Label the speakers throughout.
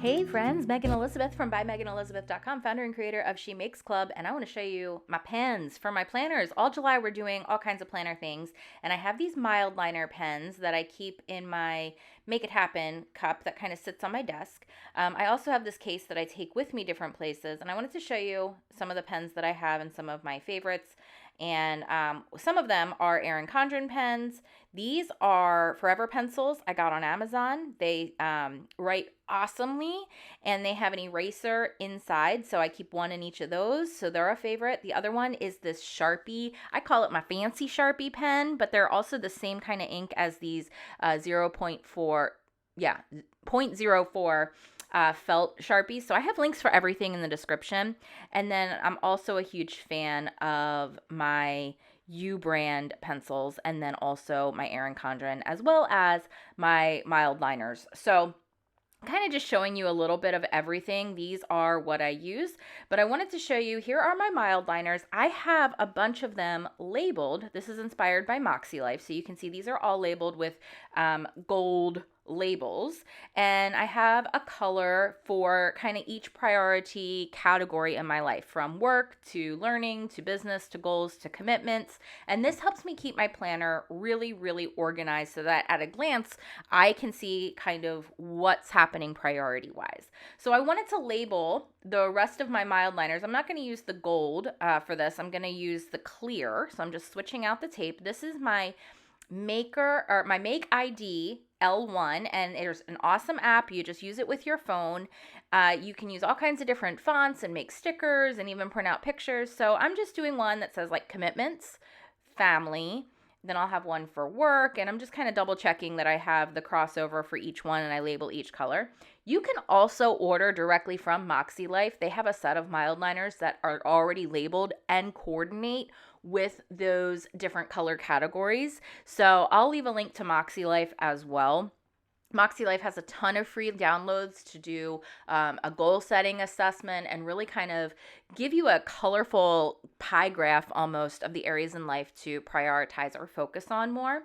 Speaker 1: Hey friends, Megan Elizabeth from BuyMeganElizabeth.com, founder and creator of She Makes Club, and I want to show you my pens for my planners. All July we're doing all kinds of planner things, and I have these Mildliner pens that I keep in my Make It Happen cup that kind of sits on my desk. I also have this case that I take with me different places, and I wanted to show you some of the pens that I have and some of my favorites. And some of them are Erin Condren pens. These are Forever pencils I got on Amazon. They write awesomely, and they have an eraser inside, so I keep one in each of those, so they're a favorite. The other one is this Sharpie. I call it my fancy Sharpie pen, but they're also the same kind of ink as these 0.4 felt Sharpies. So I have links for everything in the description. And then I'm also a huge fan of my U brand pencils, and then also my Erin Condren, as well as my Mildliners. So kind of just showing you a little bit of everything. These are what I use, but I wanted to show you, here are my Mildliners. I have a bunch of them labeled. This is inspired by MakseLife, so you can see these are all labeled with gold labels, and I have a color for kind of each priority category in my life, from work to learning to business to goals to commitments. And this helps me keep my planner really, really organized so that at a glance I can see kind of what's happening priority wise. So I wanted to label the rest of my Mildliners. I'm not going to use the gold for this. I'm going to use the clear. So I'm just switching out the tape. This is my MakeID L1, and there's an awesome app. You just use it with your phone. You can use all kinds of different fonts and make stickers and even print out pictures. So I'm just doing one that says like commitments, family. Then I'll have one for work, and I'm just kind of double checking that I have the crossover for each one, and I label each color. You can also order directly from MakseLife. They have a set of Mildliners that are already labeled and coordinate with those different color categories. So I'll leave a link to MakseLife as well. MakseLife has a ton of free downloads to do a goal setting assessment and really kind of give you a colorful pie graph almost of the areas in life to prioritize or focus on more.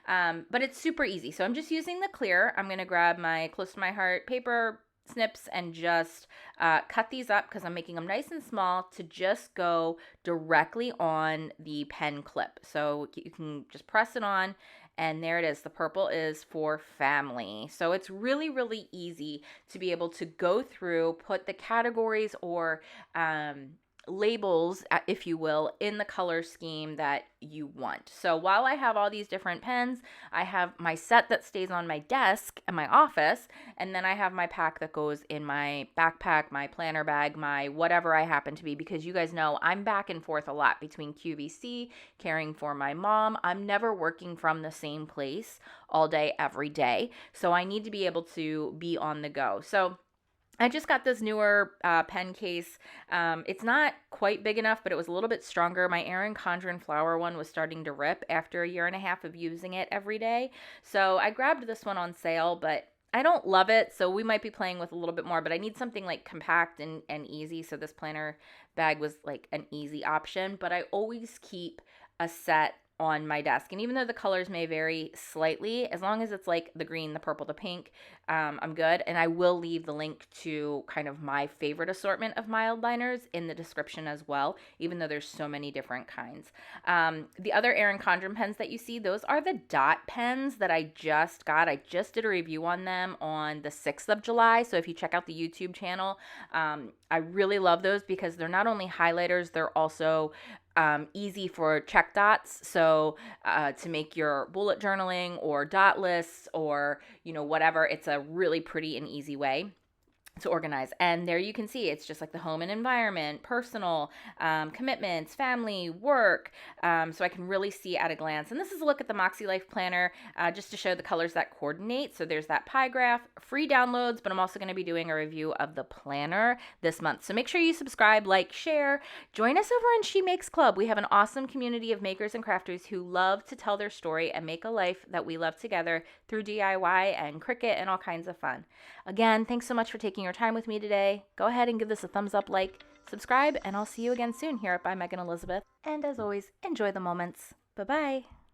Speaker 1: But it's super easy. So I'm just using the clear. I'm going to grab my close to my heart paper snips and just cut these up because I'm making them nice and small to just go directly on the pen clip. So you can just press it on, and there it is. The purple is for family. So it's really, really easy to be able to go through, put the categories or labels, if you will, in the color scheme that you want. So while I have all these different pens, I have my set that stays on my desk in my office, and then I have my pack that goes in my backpack, my planner bag, my whatever I happen to be, because you guys know I'm back and forth a lot between QVC, caring for my mom. I'm never working from the same place all day, every day. So I need to be able to be on the go. So I just got this newer pen case. It's not quite big enough, but it was a little bit stronger. My Erin Condren flower one was starting to rip after a year and a half of using it every day. So I grabbed this one on sale, but I don't love it, so we might be playing with a little bit more, but I need something like compact and easy, so this planner bag was like an easy option. But I always keep a set on my desk, and even though the colors may vary slightly, as long as it's like the green, the purple, the pink, I'm good. And I will leave the link to kind of my favorite assortment of Mildliners in the description as well, even though there's so many different kinds. The other Erin Condren pens that you see, those are the dot pens that I just got. I just did a review on them on the 6th of July, so if you check out the YouTube channel, I really love those because they're not only highlighters, they're also easy for check dots. So to make your bullet journaling or dot lists or, whatever, it's a really pretty and easy way to organize. And there you can see it's just like the home and environment, personal, commitments, family, work. So I can really see at a glance. And this is a look at the MakseLife planner just to show the colors that coordinate. So there's that pie graph, free downloads, but I'm also going to be doing a review of the planner this month. So make sure you subscribe, like, share. Join us over in She Makes Club. We have an awesome community of makers and crafters who love to tell their story and make a life that we love together through DIY and Cricut and all kinds of fun. Again, thanks so much for taking your time with me today. Go ahead and give this a thumbs up, like, subscribe, and I'll see you again soon here at By Megan Elizabeth. And as always, enjoy the moments. Bye-bye.